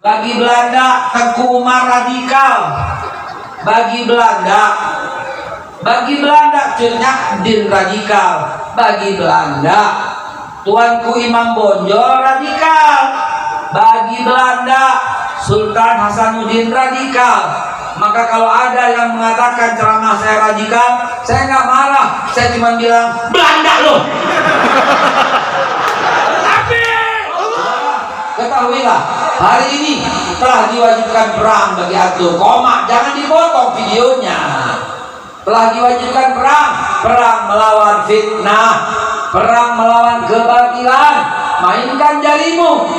Bagi Belanda, Tengku Umar radikal. Bagi Belanda Cenyak Din radikal. Bagi Belanda Tuanku Imam Bonjol radikal. Bagi Belanda Sultan Hasanuddin radikal. Maka kalau ada yang mengatakan ceramah saya radikal, saya nggak marah, saya cuma bilang Belanda loh. Ketahuilah, hari ini telah diwajibkan perang bagi aku. Koma, jangan dipotong videonya. Telah diwajibkan perang melawan fitnah, perang melawan kebatilan. Mainkan jarimu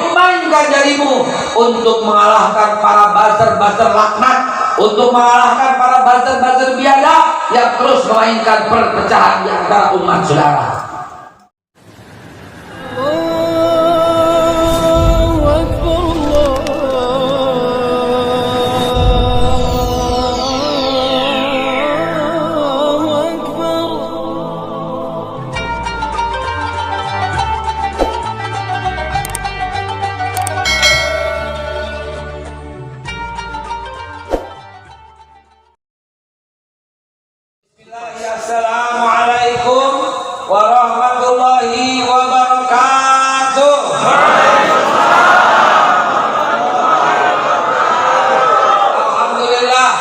untuk mengalahkan para buzzer-buzzer laknat, untuk mengalahkan para buzzer-buzzer biadab yang terus memainkan perpecahan di antara umat saudara. Assalamualaikum warahmatullahi wabarakatuh. Alhamdulillah,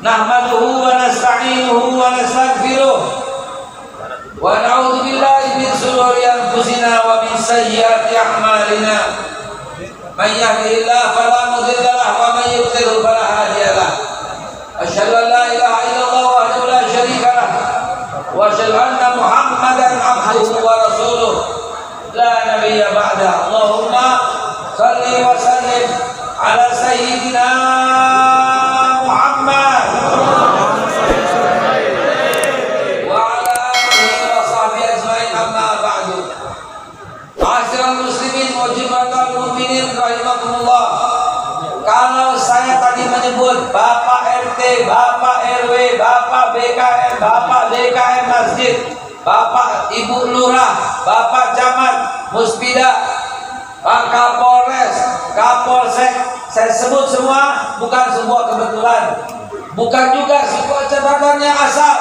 nahmaduhu wa nasta'inuhu wa nastaghfiruh wa na'udzu billahi min shururi anfusina wa min sayyiati a'malina. Man yahdihillahu fala mudilla lahu wa man yudlil fala hadiya lahu. Asyhadu an la ilaha illallah wahdahu la syarika lah wa asyhadu anna Muhammadan abduhu wa rasuluh la nabiyya ba'da. Allahumma shalli wa sallim ala sayyidina Muhammad wa ala alihi wa sahbihi ajma'in, amma ba'du. Ma'asyiral muslimin wa jamaahal mu'minin rahimakumullah. Kalau saya tadi menyebut Bapak RT, Bapak RW, Bapak BKM, Bapak DKM Masjid, Bapak Ibu Lurah, Bapak Camat, Muspida, Pak Kapolres, Kapolsek, saya sebut semua bukan sebuah kebetulan, bukan juga sebuah catatan yang asal,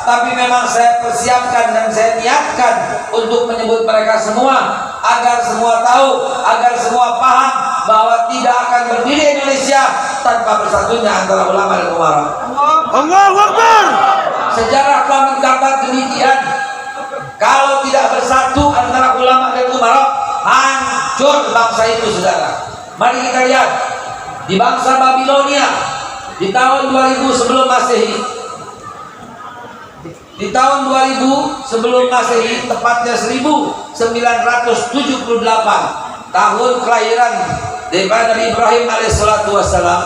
tapi memang saya persiapkan dan saya niatkan untuk menyebut mereka semua agar semua tahu, agar semua paham bahwa tidak akan berdiri Indonesia tanpa bersatunya antara ulama dan umara. Allahu Akbar. Sejarah telah mencatat demikian. Kalau tidak bersatu antara ulama dan umara, hancur bangsa itu, saudara. Mari kita lihat di bangsa Babilonia di tahun 2000 sebelum Masehi. Di tahun 2000 sebelum Masehi, tepatnya 1978, tahun kelahiran daripada Nabi Ibrahim alaihissalatu wassalam.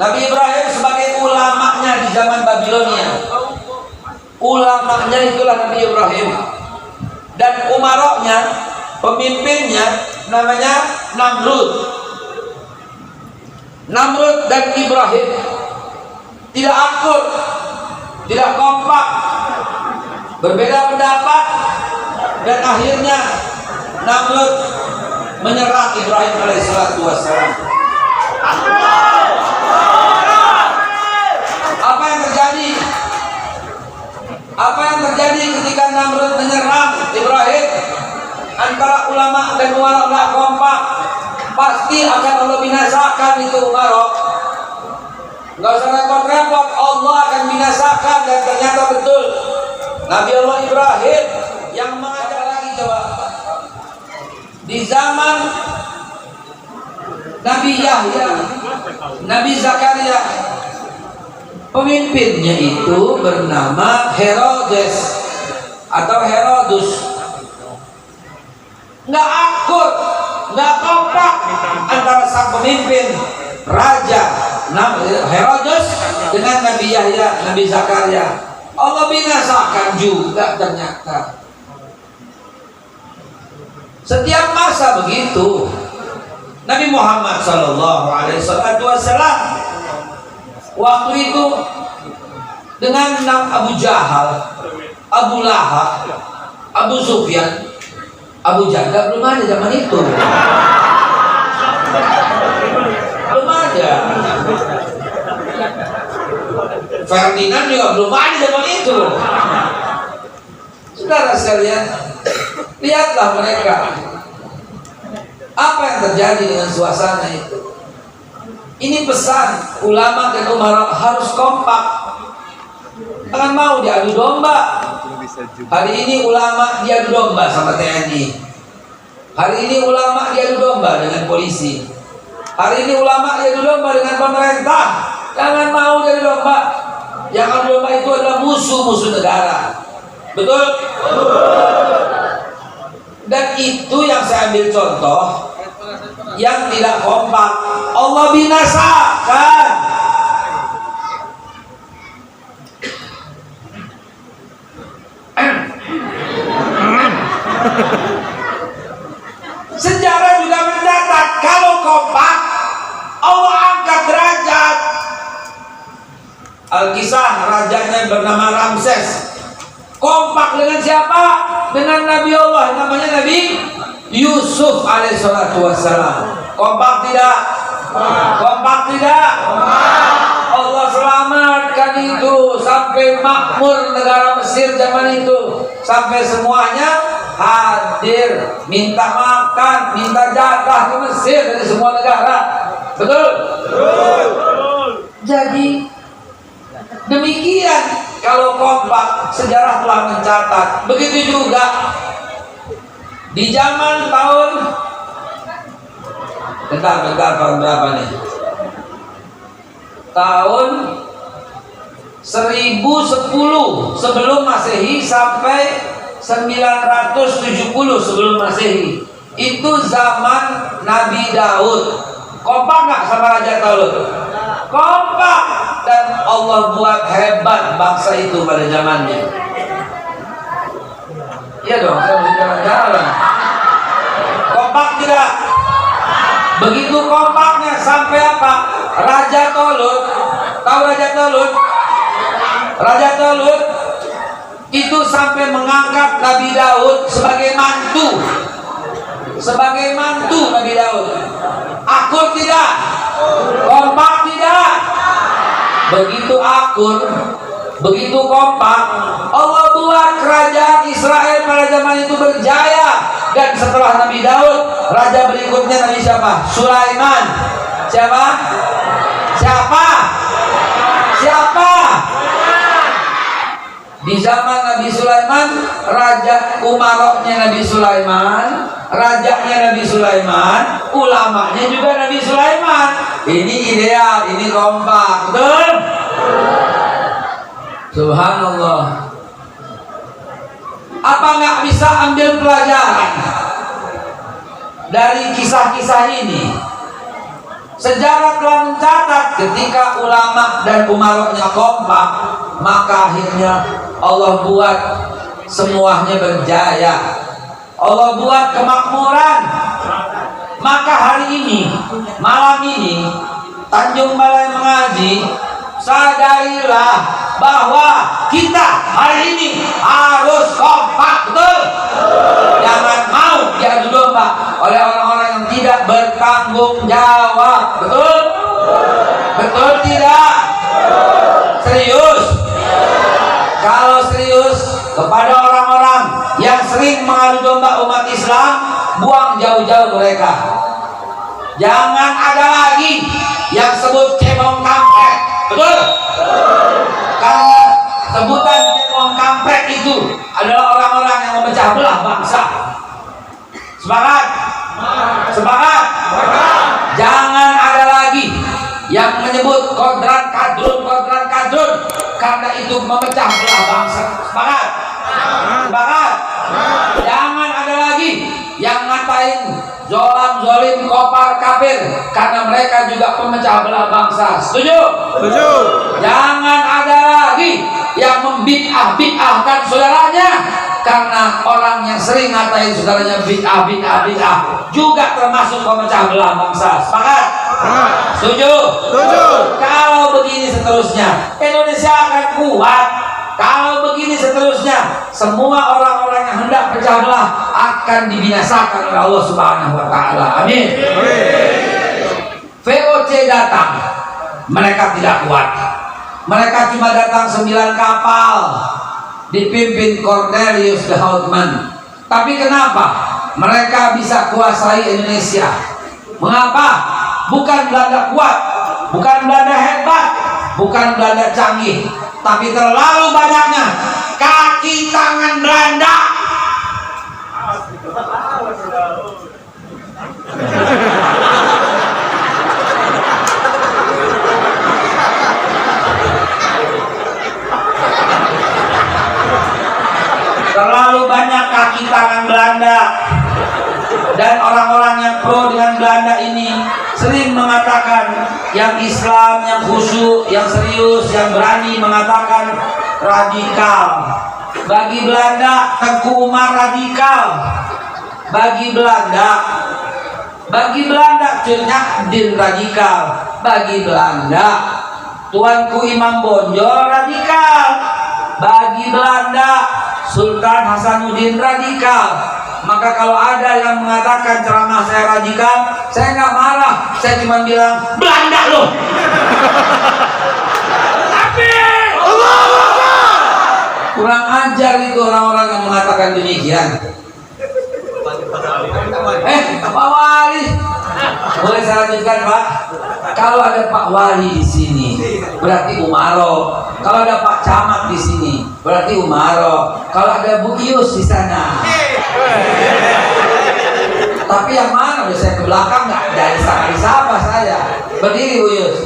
Nabi Ibrahim sebagai ulamanya di zaman Babilonia, ulamanya itulah Nabi Ibrahim, dan umaroknya, pemimpinnya namanya Namrud dan Ibrahim tidak akur, tidak kompak, berbeda pendapat, dan akhirnya Namrud menyerang Ibrahim alaihissalatu wassalam. Apa yang terjadi ketika Namrud menyerang Ibrahim? Antara ulama dan umara nggak kompak, pasti akan Allah binasakan itu umara. Nggak usah repot-repot, Allah akan binasakan. Dan ternyata betul, Nabi Allah Ibrahim yang mengajar lagi. Coba di zaman Nabi Yahya, Nabi Zakaria, pemimpinnya itu bernama Herodes atau Herodus. Nggak akur, nggak kompak antara sang pemimpin raja Herodes dengan Nabi Yahya, Nabi Zakaria. Allah binasakan juga ternyata. Setiap masa begitu. Nabi Muhammad sallallahu alaihi wasallam waktu itu dengan Abu Jahal, Abu Lahab, Abu Sufyan, Abu Jahal belum ada zaman itu. pertandingan juga belum ada zaman itu. Saudara sekalian, lihatlah mereka. Apa yang terjadi dengan suasana itu? Ini pesan ulama dan umara harus kompak. Jangan mau diadu domba. Hari ini ulama diadu domba sama TNI. Hari ini ulama diadu domba dengan polisi. Hari ini ulama diadu domba dengan pemerintah. Jangan mau diadu domba. Yang adu domba itu adalah musuh-musuh negara. Betul? Dan itu yang saya ambil contoh, yang tidak kompak Allah binasakan. Sejarah juga mencatat kalau kompak Allah angkat derajat. Alkisah rajanya bernama Ramses kompak dengan siapa? Dengan Nabi Allah, namanya Nabi Yusuf alaihissalatu wassalam. Kompak tidak? Kompak tidak? Allah selamatkan itu sampai makmur negara Mesir zaman itu, sampai semuanya hadir, minta makan, minta jatah ke Mesir dari semua negara. Betul? Jadi demikian kalau kompak, sejarah telah mencatat. Begitu juga di zaman tahun tahun berapa nih? Tahun 1010 sebelum Masehi sampai 970 sebelum Masehi. Itu zaman Nabi Daud. Kompak nggak sama Raja Talut? Kompak. Dan Allah buat hebat bangsa itu pada zamannya. Iya dong, saya mesti jalan-jalan. Kompak tidak? Begitu kompaknya sampai apa? Raja Talut, tahu Raja Talut? Raja Talut itu sampai mengangkat Nabi Daud sebagai mantu. Sebagai mantu Nabi Daud. Akur tidak? Kompak tidak? Begitu akur, begitu kompak, Allah buat kerajaan Israel pada zaman itu berjaya. Dan setelah Nabi Daud, raja berikutnya Nabi siapa? Sulaiman. Siapa? Siapa? Siapa? Di zaman Nabi Sulaiman, raja umaroknya Nabi Sulaiman, rajanya Nabi Sulaiman, ulamanya juga Nabi Sulaiman. Ini ideal, ini kompak, betul? Subhanallah. Apa nggak bisa ambil pelajaran dari kisah-kisah ini? Sejarah telah mencatat ketika ulama dan umaroknya kompak, maka akhirnya Allah buat semuanya berjaya. Allah buat kemakmuran. Maka hari ini, malam ini, Tanjung Balai mengaji, sadarilah bahwa kita hari ini harus kompak, betul? Jangan mau diadu domba oleh orang-orang yang tidak bertanggung jawab, betul? Betul tidak? Serius? Kalau serius kepada orang-orang yang sering mengadu domba umat Islam, buang jauh-jauh mereka. Jangan ada lagi yang sebut cebong kampret, betul? Karena sebutan cebong kampret itu adalah orang-orang yang memecah belah bangsa. Semangat, semangat. Jangan ada lagi yang menyebut kodrat kadrun, karena itu memecah belah bangsa. Semangat, semangat. Jangan ada lagi yang ngatain zolim, kopar, kafir, karena mereka juga pemecah belah bangsa. Setuju? Setuju. Jangan ada lagi yang membid'ah-bid'ahkan saudaranya, karena orang yang sering ngatain saudaranya bid'ah juga termasuk pemecah belah bangsa. Sepakat? Setuju? Setuju. Kalau begini seterusnya, Indonesia akan kuat. Kalau begini seterusnya, semua orang-orang yang hendak pecah belah akan dibinasakan oleh Allah Subhanahu wa taala. Amin. VOC datang, mereka tidak kuat. Mereka cuma datang 9 kapal dipimpin Cornelius de Houtman. Tapi kenapa mereka bisa kuasai Indonesia? Mengapa? Bukan Belanda kuat, bukan Belanda hebat, bukan Belanda canggih, tapi terlalu banyaknya kaki tangan Belanda. Terlalu banyak kaki tangan Belanda. Dan orang-orang yang pro dengan Belanda ini sering mengatakan, yang Islam, yang khusyuk, yang serius, yang berani mengatakan radikal. Bagi Belanda, Tengku Umar radikal. Bagi Belanda Cunyak Din radikal. Bagi Belanda Tuanku Imam Bonjol radikal. Bagi Belanda Sultan Hasanuddin radikal. Maka kalau ada yang mengatakan ceramah saya radikal, saya nggak marah. Saya cuma bilang Belanda loh. Tapi kurang ajar itu orang-orang yang mengatakan demikian. Pak Wali, boleh saya lanjutkan Pak? Kalau ada Pak Wali di sini, berarti Umaro. Kalau ada Pak Camat di sini, berarti Umaro. Kalau ada Bu Ius di sana. Tapi yang mana? Udah saya ke belakang nggak dari siapa saya? Berdiri Bu Ius.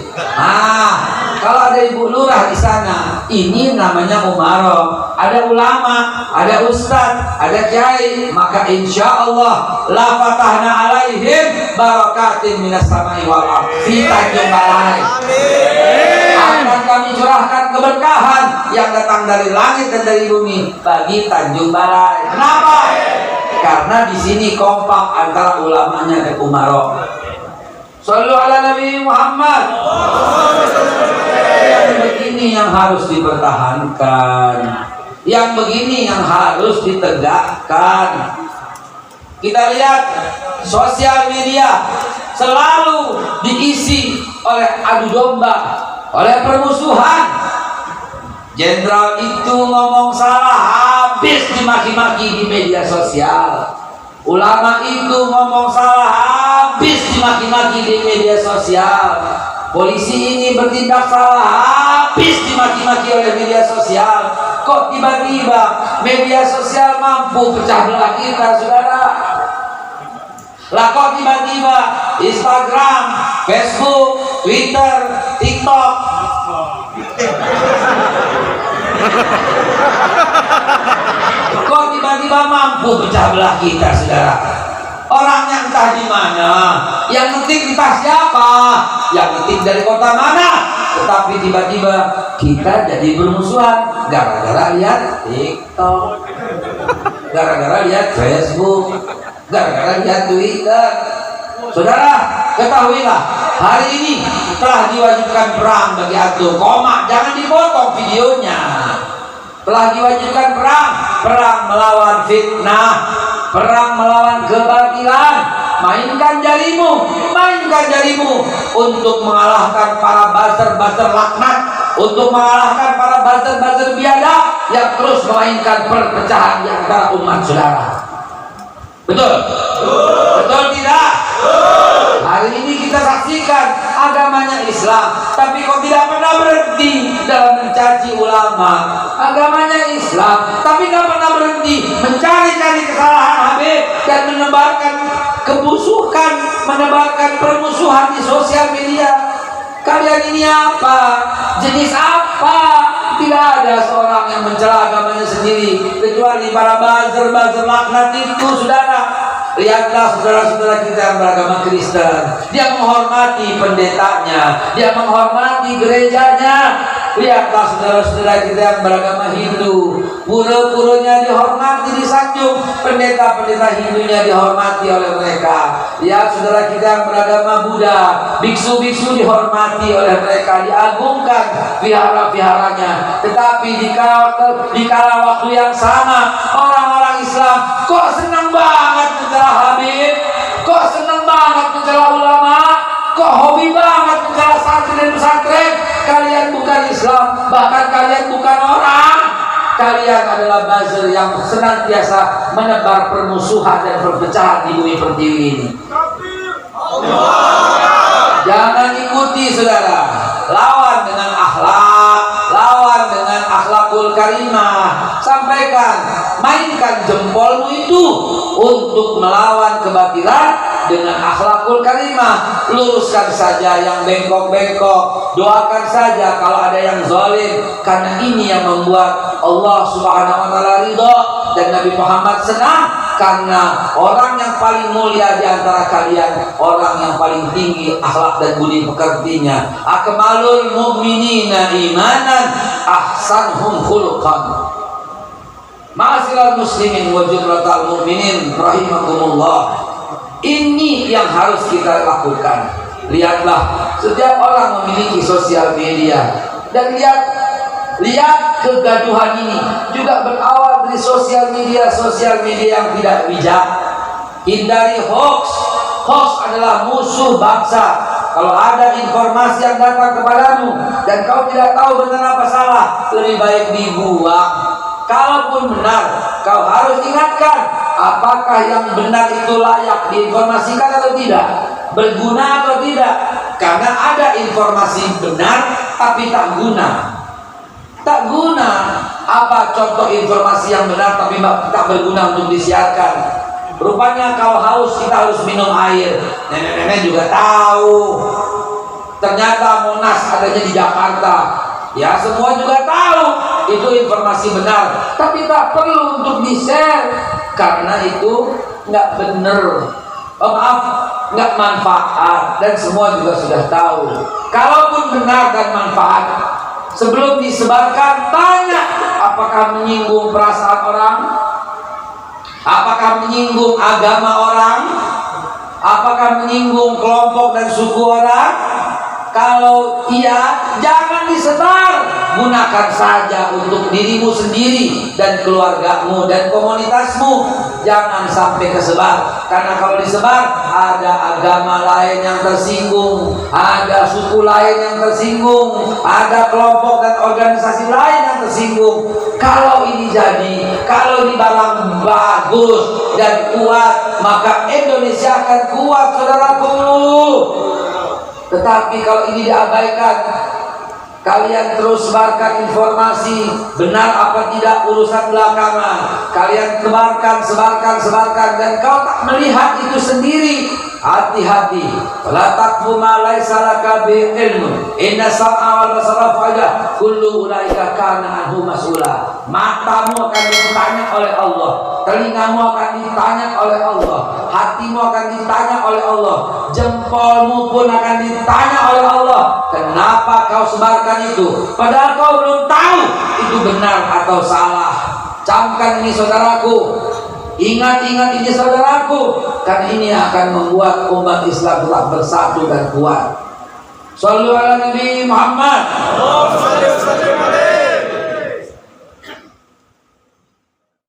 Kalau ada Ibu Lurah di sana, ini namanya Umaro. Ada ulama, ada ustadz, ada kiai, maka insya Allah la fatahna alaihim barakatin minas samai wal ardh fi Tanjung Balai. Akan kami curahkan keberkahan yang datang dari langit dan dari bumi bagi Tanjung Balai. Kenapa? Karena di sini kompak antara ulamanya dan Umaro. Shallu ala Nabi Muhammad. Yang begini yang harus dipertahankan, yang begini yang harus ditegakkan. Kita lihat sosial media selalu diisi oleh adu domba, oleh permusuhan. Jenderal itu ngomong salah, habis dimaki-maki di media sosial. Ulama itu ngomong salah, habis dimaki-maki di media sosial. Polisi ini bertindak salah, habis dimaki-maki oleh media sosial. Kok tiba-tiba media sosial mampu pecah belah kita, saudara? Lah kok tiba-tiba Instagram, Facebook, Twitter, TikTok kok tiba-tiba mampu pecah belah kita, saudara? Orangnya entah di mana, yang ngetik entah siapa, yang ngetik dari kota mana, tetapi tiba-tiba kita jadi bermusuhan gara-gara lihat TikTok, gara-gara lihat Facebook, gara-gara lihat Twitter. Saudara, ketahuilah hari ini telah diwajibkan perang bagi antum. Jangan dipotong videonya. Telah diwajibkan perang melawan fitnah, perang melawan kebatilan. Mainkan jarimu untuk mengalahkan para buzzer-buzzer laknat, untuk mengalahkan para buzzer-buzzer biadab yang terus memainkan perpecahan di antara umat saudara. Betul? Betul tidak? Hari ini kita saksikan agamanya Islam, tapi kok tidak pernah berhenti dalam mencaci ulama. Agamanya Islam, tapi tidak pernah berhenti mencari-cari kesalahan Habib dan menebarkan kebusukan, menebarkan permusuhan di sosial media. Kalian ini apa? Jenis apa? Tidak ada seorang yang mencela agamanya sendiri kecuali para buzzer-buzzer laknat itu, saudara. Lihatlah saudara-saudara kita yang beragama Kristen, dia menghormati pendetanya, dia menghormati gerejanya. Lihatlah saudara-saudara kita yang beragama Hindu, pura-puranya dihormati, disanjung, pendeta-pendeta Hindunya dihormati oleh mereka. Lihat saudara kita yang beragama Buddha, biksu-biksu dihormati oleh mereka, diagungkan vihara-viharanya. Tetapi di kala waktu yang sama, orang-orang Islam kok senang banget mencela Habib, kok senang banget mencela ulama, kok hobi banget mencela santri dan pesantren. Kalian bukan Islam, kalian adalah buzzer yang senantiasa menebar permusuhan dan perpecahan di bumi pertiwi ini. Jangan ikuti saudara, lawan dengan akhlak, lawan dengan akhlakul karimah. Sampaikan, mainkan jempolmu itu untuk melawan kebatilan dengan akhlakul karimah. Luruskan saja yang bengkok-bengkok, doakan saja kalau ada yang zalim, karena ini yang membuat Allah Subhanahu wa taala ridha dan Nabi Muhammad senang. Karena orang yang paling mulia di antara kalian, orang yang paling tinggi akhlak dan budi pekertinya. Akmalul mu'minina imanan ahsanhum khuluqan. Ma'asyiral muslimin wa jumlatal mu'minin rahimakumullah. Ini yang harus kita lakukan. Lihatlah, setiap orang memiliki sosial media, dan lihat kegaduhan ini juga berawal dari sosial media yang tidak bijak. Hindari hoax. Hoax adalah musuh bangsa. Kalau ada informasi yang datang kepadamu dan kau tidak tahu benar apa salah, lebih baik dibuang. Kalaupun benar, kau harus ingatkan apakah yang benar itu layak diinformasikan atau tidak, berguna atau tidak. Karena ada informasi benar tapi tak guna. Tak guna. Apa contoh informasi yang benar tapi tak berguna untuk disiarkan? Rupanya kalau haus, kita harus minum air. Nenek-nenek juga tahu. Ternyata Monas adanya di Jakarta. Ya, semua juga tahu itu informasi benar, tapi tak perlu untuk di-share karena itu nggak benar. Nggak manfaat, dan semua juga sudah tahu. Kalaupun benar dan manfaat, sebelum disebarkan, tanya apakah menyinggung perasaan orang, apakah menyinggung agama orang, apakah menyinggung kelompok dan suku orang. Kalau iya, jangan disebar. Gunakan saja untuk dirimu sendiri dan keluargamu dan komunitasmu. Jangan sampai kesebar, karena kalau disebar ada agama lain yang tersinggung, ada suku lain yang tersinggung, ada kelompok dan organisasi lain yang tersinggung. Kalau ini jadi, kalau ini barang bagus dan kuat, maka Indonesia akan kuat, saudaraku. Tetapi kalau ini diabaikan, kalian terus sebarkan informasi, benar apa tidak urusan belakangan. Kalian sebarkan, dan kau tak melihat itu sendiri. Hati-hati. La taqfu ma laysa laka bihi ilmun. Inna sam'a wal basara fa'ida kullu ulaika kana anhu mas'ula. Matamu akan ditanya oleh Allah, telingamu akan ditanya oleh Allah, hatimu akan ditanya oleh Allah, jempolmu pun akan ditanya oleh Allah. Kenapa kau sebarkan itu? Padahal kau belum tahu itu benar atau salah. Camkan ini saudaraku. Ingat ini saudaraku, kan ini akan membuat umat Islam tetap bersatu dan kuat. Shallu ala Nabi Muhammad.